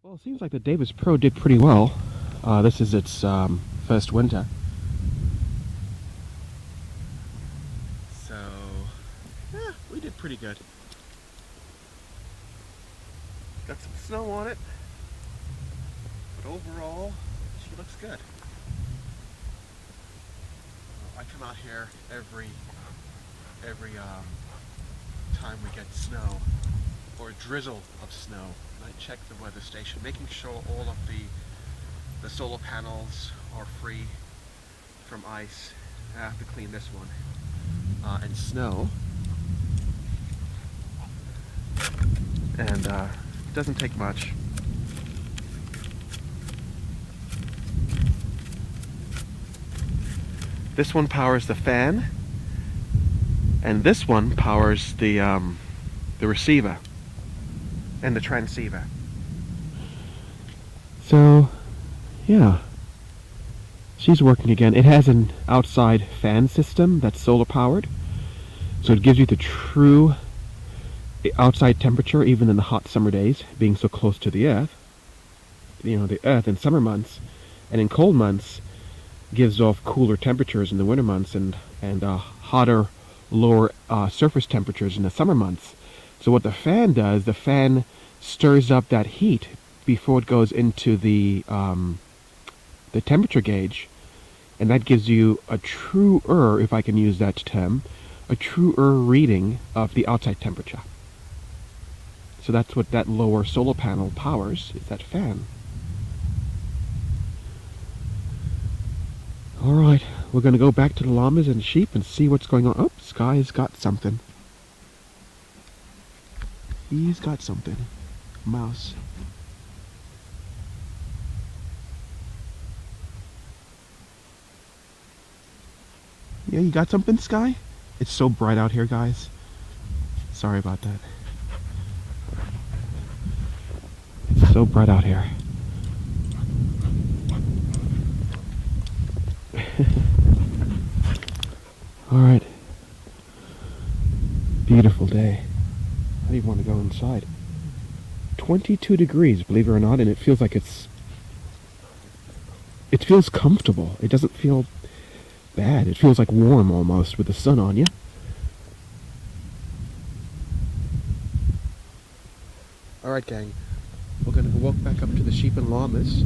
Well, it seems like the Vantage Pro did pretty well. This is its first winter. So, yeah, we did pretty good. Got some snow on it, but overall, she looks good. I come out here every time we get snow or drizzle of snow. I check the weather station, making sure all of the solar panels are free from ice. I have to clean this one and snow, and it doesn't take much. This one powers the fan, and this one powers the receiver and the transceiver. So, yeah, she's working again. It has an outside fan system that's solar powered, so it gives you the true outside temperature even in the hot summer days, being so close to the earth. You know, the earth in summer months, and in cold months gives off cooler temperatures in the winter months, and hotter, lower surface temperatures in the summer months. So what the fan does, the fan stirs up that heat before it goes into the temperature gauge, and that gives you a truer, if I can use that term, a truer reading of the outside temperature. So that's what that lower solar panel powers, is that fan. Alright, we're going to go back to the llamas and sheep and see what's going on. Oh, Sky's got something. He's got something. Mouse. Yeah, you got something, Sky? It's so bright out here, guys. Sorry about that. It's so bright out here. Alright. Beautiful day. I don't even want to go inside. 22 degrees, believe it or not, and it feels like it feels comfortable. It doesn't feel bad. It feels like warm almost with the sun on you. Alright, gang. We're going to walk back up to the sheep and llamas,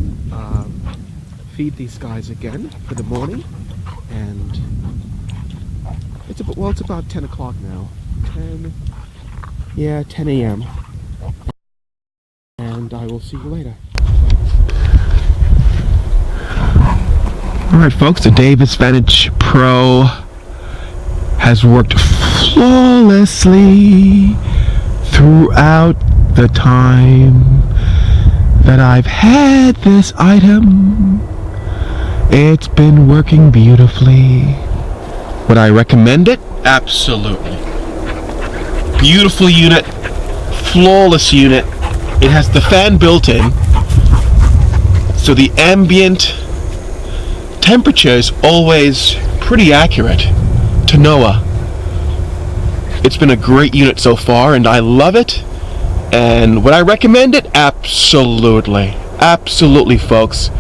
feed these guys again for the morning, and it's about 10 o'clock now. 10 a.m. And I will see you later. Alright folks, the Vantage Pro has worked flawlessly throughout the time that I've had this item. It's been working beautifully. Would I recommend it? Absolutely. Beautiful unit, flawless unit. It has the fan built in, so the ambient temperature is always pretty accurate to NOAA. It's been a great unit so far, and I love it. And would I recommend it? Absolutely. Absolutely, folks.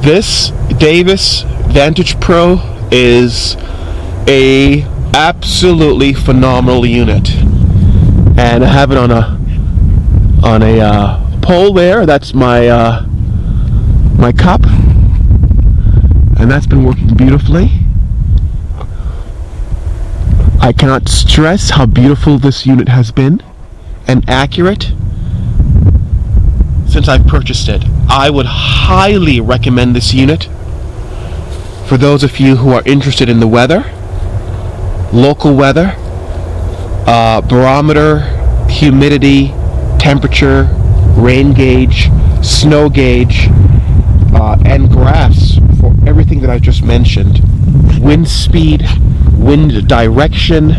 This Vantage Pro is a absolutely phenomenal unit. And I have it on a pole there. That's my my cup, and that's been working beautifully. I cannot stress how beautiful this unit has been and accurate since I've purchased it. I would highly recommend this unit for those of you who are interested in the weather, local weather, barometer, humidity, temperature, rain gauge, snow gauge, and graphs for everything that I've just mentioned. Wind speed, wind direction.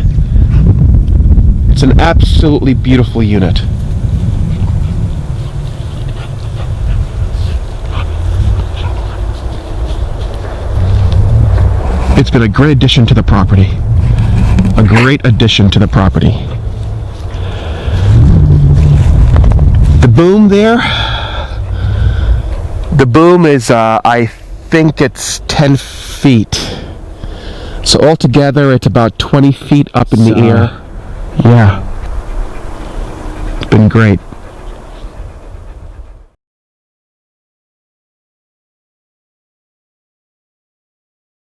It's an absolutely beautiful unit. It's been a great addition to the property. A great addition to the property. The boom there The boom is, I think it's 10 feet. So altogether, it's about 20 feet up in the air. Yeah. It's been great.